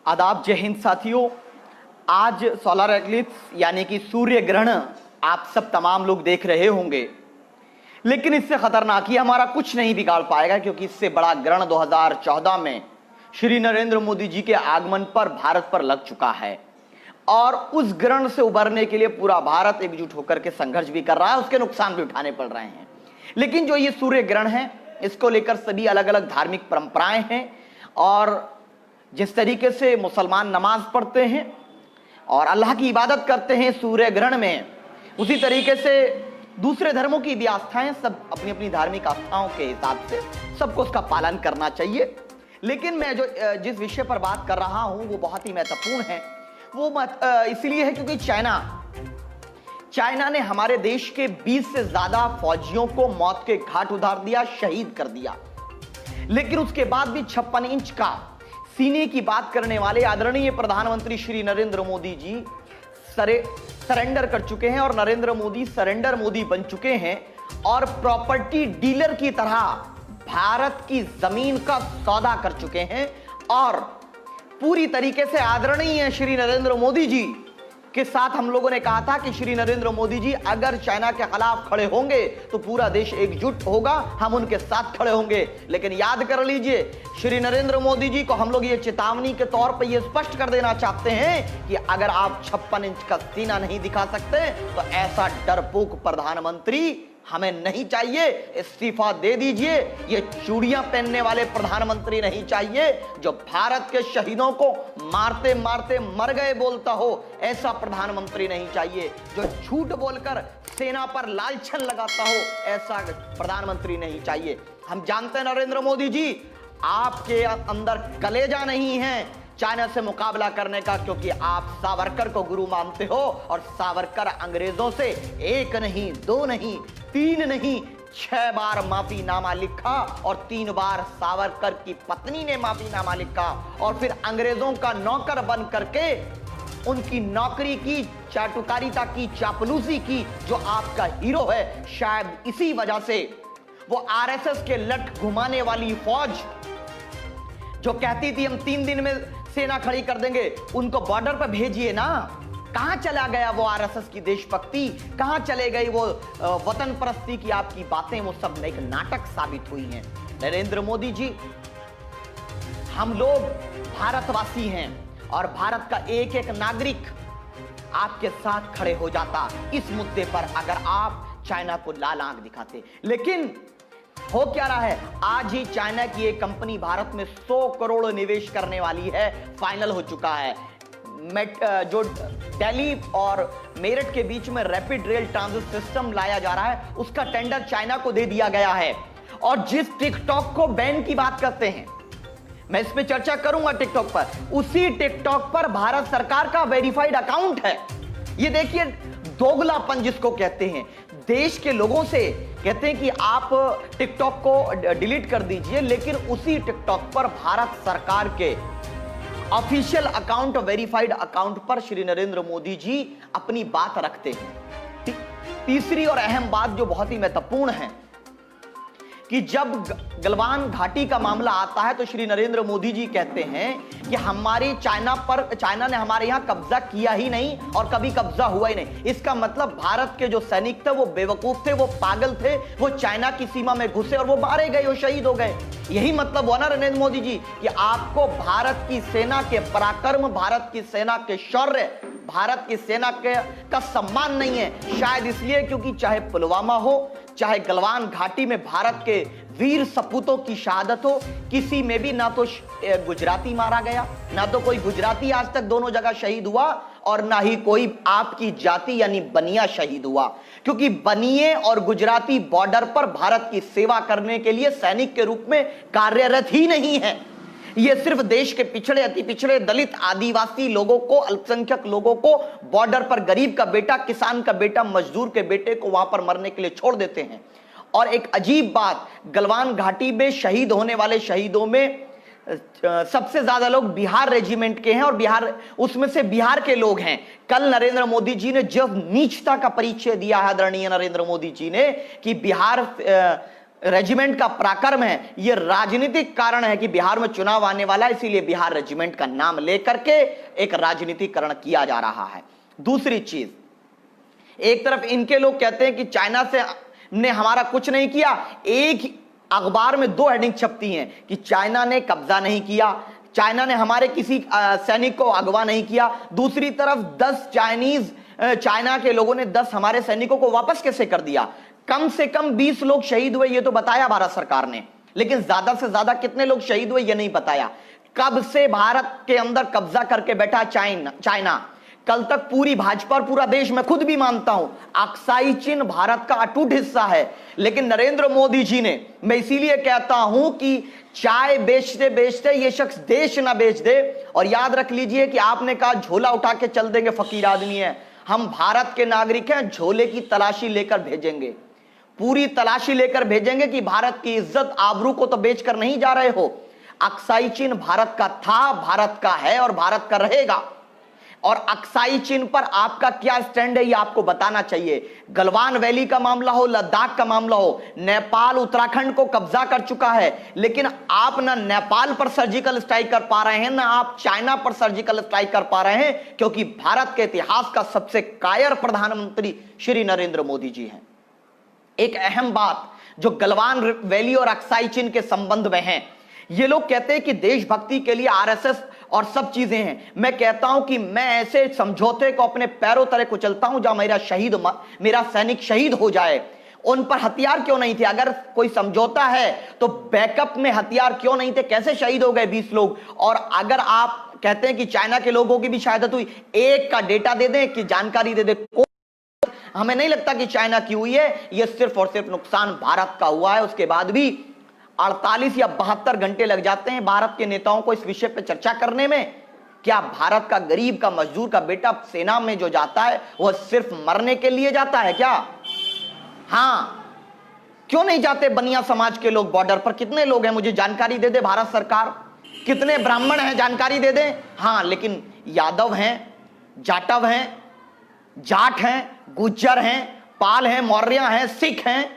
आदाब, जय हिंद साथियों। आज सोलर एक्लिप्स यानी कि सूर्य ग्रहण आप सब तमाम लोग देख रहे होंगे, लेकिन इससे खतरनाक ही हमारा कुछ नहीं बिगाड़ पाएगा, क्योंकि इससे बड़ा ग्रहण 2014 में श्री नरेंद्र मोदी जी के आगमन पर भारत पर लग चुका है और उस ग्रहण से उबरने के लिए पूरा भारत एकजुट होकर के संघर्ष भी कर रहा है, उसके नुकसान भी उठाने पड़ रहे हैं। लेकिन जो ये सूर्य ग्रहण है, इसको लेकर सभी अलग अलग धार्मिक परंपराएं हैं और जिस तरीके से मुसलमान नमाज पढ़ते हैं और अल्लाह की इबादत करते हैं सूर्य ग्रहण में, उसी तरीके से दूसरे धर्मों की भी आस्थाएं, सब अपनी अपनी धार्मिक आस्थाओं के हिसाब से सबको उसका पालन करना चाहिए। लेकिन मैं जिस विषय पर बात कर रहा हूं वो बहुत ही महत्वपूर्ण है। वो इसलिए है क्योंकि चाइना ने हमारे देश के 20 से ज्यादा फौजियों को मौत के घाट उतार दिया, शहीद कर दिया। लेकिन उसके बाद भी 56 इंच का सीने की बात करने वाले आदरणीय प्रधानमंत्री श्री नरेंद्र मोदी जी सरेंडर कर चुके हैं और नरेंद्र मोदी सरेंडर मोदी बन चुके हैं और प्रॉपर्टी डीलर की तरह भारत की जमीन का सौदा कर चुके हैं। और पूरी तरीके से आदरणीय श्री नरेंद्र मोदी जी के साथ हम लोगों ने कहा था कि श्री नरेंद्र मोदी जी अगर चाइना के खिलाफ खड़े होंगे तो पूरा देश एकजुट होगा, हम उनके साथ खड़े होंगे। लेकिन याद कर लीजिए, श्री नरेंद्र मोदी जी को हम लोग ये चेतावनी के तौर पर ये स्पष्ट कर देना चाहते हैं कि अगर आप 56 इंच का सीना नहीं दिखा सकते तो ऐसा डरपोक प्रधानमंत्री हमें नहीं चाहिए, इस्तीफा दे दीजिए। ये चूड़ियां पहनने वाले प्रधानमंत्री नहीं चाहिए जो भारत के शहीदों को मारते मारते मर गए बोलता हो, ऐसा प्रधानमंत्री नहीं चाहिए। जो झूठ बोलकर सेना पर लालछन लगाता हो, ऐसा प्रधानमंत्री नहीं चाहिए। हम जानते हैं नरेंद्र मोदी जी, आपके अंदर कलेजा नहीं है चाइना से मुकाबला करने का, क्योंकि आप सावरकर को गुरु मानते हो और सावरकर अंग्रेजों से 1 नहीं 2 नहीं 3 नहीं 6 बार माफीनामा लिखा और 3 बार सावरकर की पत्नी ने माफीनामा लिखा और फिर अंग्रेजों का नौकर बन करके उनकी नौकरी की, चाटुकारिता की, चापलूसी की। जो आपका हीरो है, शायद इसी वजह से वो आरएसएस के लठ घुमाने वाली फौज जो कहती थी हम 3 दिन में सेना खड़ी कर देंगे, उनको बॉर्डर पर भेजिए ना। कहां चला गया वो आरएसएस की देशभक्ति, कहां चले गई वो वतन परस्ती की आपकी बातें? वो सब एक नाटक साबित हुई हैं। नरेंद्र मोदी जी, हम लोग भारतवासी हैं और भारत का एक एक नागरिक आपके साथ खड़े हो जाता इस मुद्दे पर अगर आप चाइना को लाल आंख दिखाते। लेकिन हो क्या रहा है, आज ही चाइना की एक कंपनी भारत में 100 करोड़ निवेश करने वाली है, फाइनल हो चुका है। जो दिल्ली और मेरठ के बीच में रैपिड रेल ट्रांजिट सिस्टम लाया जा रहा है, उसका टेंडर चाइना को दे दिया गया है। और जिस टिकटॉक को बैन की बात करते हैं, मैं इस पे चर्चा करूंगा टिकटॉक पर, उसी टिकटॉक पर भारत सरकार का वेरीफाइड अकाउंट है। ये देखिए दोगलापन जिसको कहते हैं, देश के लोगों से कहते हैं कि आप टिकटॉक को डिलीट कर दीजिए, लेकिन उसी टिकटॉक पर भारत सरकार के ऑफिशियल अकाउंट, वेरीफाइड अकाउंट पर श्री नरेंद्र मोदी जी अपनी बात रखते हैं। तीसरी और अहम बात जो बहुत ही महत्वपूर्ण है कि जब गलवान घाटी का मामला आता है तो श्री नरेंद्र मोदी जी कहते हैं कि हमारी चाइना ने हमारे यहां कब्जा किया ही नहीं और कभी कब्जा हुआ ही नहीं। इसका मतलब भारत के जो सैनिक थे वो बेवकूफ थे, वो पागल थे, वो चाइना की सीमा में घुसे और वो मारे गए, वो शहीद हो गए। यही मतलब हुआ ना नरेंद्र मोदी जी कि आपको भारत की सेना के पराक्रम, भारत की सेना के शौर्य, भारत की सेना का सम्मान नहीं है। शायद इसलिए क्योंकि चाहे पुलवामा हो, चाहे गलवान घाटी में भारत के वीर सपूतों की शहादत हो, किसी में भी ना तो गुजराती मारा गया, ना तो कोई गुजराती आज तक दोनों जगह शहीद हुआ और ना ही कोई आपकी जाति यानी बनिया शहीद हुआ। क्योंकि बनिए और गुजराती बॉर्डर पर भारत की सेवा करने के लिए सैनिक के रूप में कार्यरत ही नहीं है। ये सिर्फ देश के पिछड़े, अति पिछड़े, दलित, आदिवासी लोगों को, अल्पसंख्यक लोगों को बॉर्डर पर गरीब का बेटा, किसान का बेटा, मजदूर के बेटे को वहां पर मरने के लिए छोड़ देते हैं। और एक अजीब बात, गलवान घाटी में शहीद होने वाले शहीदों में सबसे ज्यादा लोग बिहार रेजिमेंट के हैं और बिहार, उसमें से बिहार के लोग हैं। कल नरेंद्र मोदी जी ने जब नीचता का परिचय दिया है, आदरणीय नरेंद्र मोदी जी ने, कि बिहार रेजिमेंट का पराक्रम है, यह राजनीतिक कारण है कि बिहार में चुनाव आने वाला है, इसीलिए बिहार रेजिमेंट का नाम लेकर के एक राजनीतिकरण किया जा रहा है। दूसरी चीज, एक तरफ इनके लोग कहते हैं कि चाइना से ने हमारा कुछ नहीं किया, एक अखबार में 2 हेडिंग छपती हैं कि चाइना ने कब्जा नहीं किया, चाइना ने हमारे किसी सैनिक को अगवा नहीं किया। दूसरी तरफ 10 चाइना के लोगों ने 10 हमारे सैनिकों को वापस कैसे कर दिया। कम से कम 20 लोग शहीद हुए, ये तो बताया भारत सरकार ने, लेकिन ज्यादा से ज्यादा कितने लोग शहीद हुए ये नहीं बताया। कब से भारत के अंदर कब्जा करके बैठा चाइना। कल तक पूरी भाजपा और पूरा देश, मैं खुद भी मानता हूं, अक्साई चीन भारत का अटूट हिस्सा है, लेकिन नरेंद्र मोदी जी ने, मैं इसीलिए कहता हूं कि चाय बेचते बेचते ये शख्स देश ना बेच दे। और याद रख लीजिए कि आपने कहा झोला उठा के चल देंगे, फकीर आदमी है, हम भारत के नागरिक हैं, झोले की तलाशी लेकर भेजेंगे, पूरी तलाशी लेकर भेजेंगे कि भारत की इज्जत आबरू को तो बेचकर नहीं जा रहे हो। अक्साई चीन भारत का था, भारत का है और भारत का रहेगा। और अक्साई चीन पर आपका क्या स्टैंड है ये आपको बताना चाहिए। गलवान वैली का मामला हो, लद्दाख का मामला हो, नेपाल उत्तराखंड को कब्जा कर चुका है, लेकिन आप ना नेपाल पर सर्जिकल स्ट्राइक कर पा रहे हैं, ना आप चाइना पर सर्जिकल स्ट्राइक कर पा रहे हैं, क्योंकि भारत के इतिहास का सबसे कायर प्रधानमंत्री श्री नरेंद्र मोदी जी हैं। एक अहम बात जो गलवान वैली और अक्साई चीन के संबंध में है, ये लोग कहते हैं कि देशभक्ति के लिए आरएसएस और सब चीजें हैं। मैं कहता हूं कि मैं ऐसे समझौते को अपने पैरों तले कुचलता हूं जहां मेरा सैनिक शहीद हो जाए। उन पर हथियार क्यों नहीं थे? अगर कोई समझौता है तो बैकअप में हथियार क्यों नहीं थे? कैसे शहीद हो गए 20 लोग? और अगर आप कहते हैं कि चाइना के लोगों की भी शहादत हुई, एक का डेटा दे दें कि जानकारी दे दे। हमें नहीं लगता कि चाइना की हुई है, यह सिर्फ और सिर्फ नुकसान भारत का हुआ है। उसके बाद भी 48 या 72 घंटे लग जाते हैं भारत के नेताओं को इस विषय पर चर्चा करने में। क्या भारत का गरीब का मजदूर का बेटा सेना में जो जाता है वह सिर्फ मरने के लिए जाता है क्या? हां, क्यों नहीं जाते बनिया समाज के लोग बॉर्डर पर? कितने लोग हैं मुझे जानकारी दे दे भारत सरकार। कितने ब्राह्मण हैं जानकारी दे दे। हां, लेकिन यादव हैं, जाटव हैं, जाट हैं, गुज्जर हैं, पाल हैं, मौर्य हैं, सिख हैं,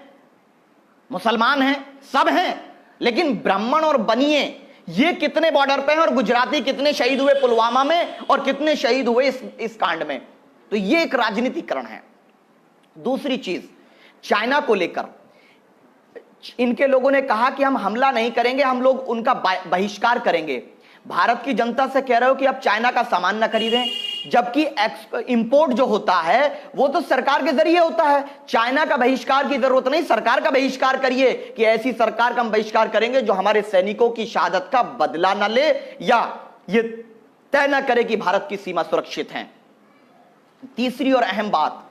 मुसलमान हैं, सब हैं, लेकिन ब्राह्मण और बनिए ये कितने बॉर्डर पे हैं? और गुजराती कितने शहीद हुए पुलवामा में और कितने शहीद हुए इस कांड में? तो ये एक राजनीतिकरण है। दूसरी चीज, चाइना को लेकर इनके लोगों ने कहा कि हम हमला नहीं करेंगे, हम लोग उनका बहिष्कार करेंगे। भारत की जनता से कह रहे हो कि आप चाइना का सामान ना खरीदें, जबकि इंपोर्ट जो होता है वो तो सरकार के जरिए होता है। चाइना का बहिष्कार की जरूरत नहीं, सरकार का बहिष्कार करिए कि ऐसी सरकार का हम बहिष्कार करेंगे जो हमारे सैनिकों की शहादत का बदला ना ले या ये तय ना करे कि भारत की सीमा सुरक्षित है। तीसरी और अहम बात,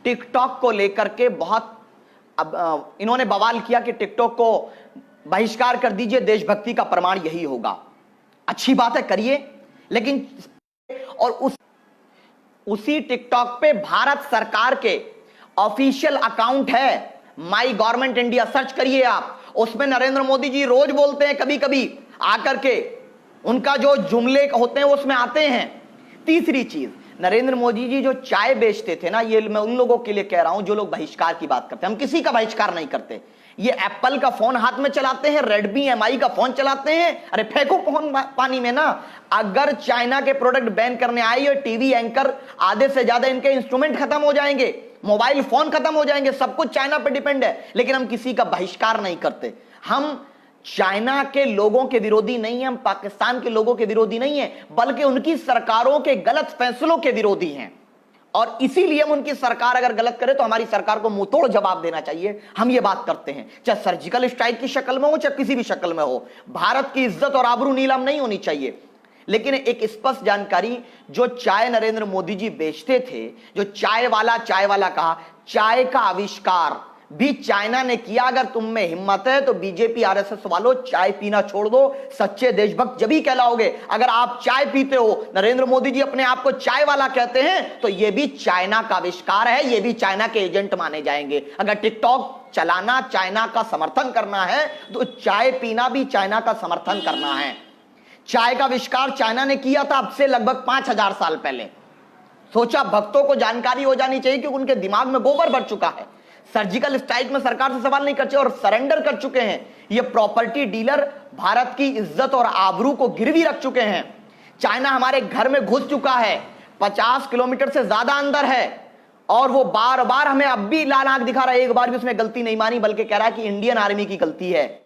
टिकटॉक को लेकर के बहुत अब इन्होंने बवाल किया कि टिकटॉक को बहिष्कार कर दीजिए, देशभक्ति का प्रमाण यही होगा। अच्छी बात है, करिए, लेकिन और उसी टिकटॉक पे भारत सरकार के ऑफिशियल अकाउंट है, माई गवर्नमेंट इंडिया, सर्च करिए आप। उसमें नरेंद्र मोदी जी रोज बोलते हैं, कभी कभी आकर के उनका जो जुमले होते हैं उसमें आते हैं। तीसरी चीज, नरेंद्र मोदी जी जो चाय बेचते थे ना, ये मैं उन लोगों के लिए कह रहा हूं जो लोग बहिष्कार की बात करते हैं। हम किसी का बहिष्कार नहीं करते। ये एप्पल का फोन हाथ में चलाते हैं, रेडमी एमआई का फोन चलाते हैं, अरे फेंको फोन पानी में ना। अगर चाइना के प्रोडक्ट बैन करने आए, ये टीवी एंकर आधे से ज्यादा इनके इंस्ट्रूमेंट खत्म हो जाएंगे, मोबाइल फोन खत्म हो जाएंगे, सब कुछ चाइना पे डिपेंड है। लेकिन हम किसी का बहिष्कार नहीं करते। हम चाइना के लोगों के विरोधी नहीं है, हम पाकिस्तान के लोगों के विरोधी नहीं है, बल्कि उनकी सरकारों के गलत फैसलों के विरोधी हैं। और इसीलिए हम उनकी सरकार अगर गलत करे तो हमारी सरकार को मुंहतोड़ जवाब देना चाहिए। हम ये बात करते हैं, चाहे सर्जिकल स्ट्राइक की शक्ल में हो, चाहे किसी भी शक्ल में हो। भारत की इज्जत और आबरू नीलाम नहीं होनी चाहिए। लेकिन एक स्पष्ट जानकारी, जो चाय नरेंद्र मोदी जी बेचते थे, जो चाय वाला कहा, चाय का आविष्कार भी चाइना ने किया। अगर तुम में हिम्मत है तो बीजेपी आरएसएस वालों चाय पीना छोड़ दो, सच्चे देशभक्त जब ही कहलाओगे। अगर आप चाय पीते हो, नरेंद्र मोदी जी अपने आप को चाय वाला कहते हैं, तो यह भी चाइना का आविष्कार है, यह भी चाइना के एजेंट माने जाएंगे। अगर टिकटॉक चलाना चाइना का समर्थन करना है तो चाय पीना भी चाइना का समर्थन करना है। चाय का आविष्कार चाइना ने किया था अब से लगभग 5000 साल पहले। सोचा भक्तों को जानकारी हो जानी चाहिए क्योंकि उनके दिमाग में गोबर भर चुका है। सर्जिकल स्ट्राइक में सरकार से सवाल नहीं कर चुके और सरेंडर कर चुके हैं। ये प्रॉपर्टी डीलर भारत की इज्जत और आबरू को गिरवी रख चुके हैं। चाइना हमारे घर में घुस चुका है, 50 किलोमीटर से ज्यादा अंदर है, और वो बार बार हमें अब भी लाल आंख दिखा रहा है। एक बार भी उसने गलती नहीं मानी, बल्कि कह रहा है कि इंडियन आर्मी की गलती है।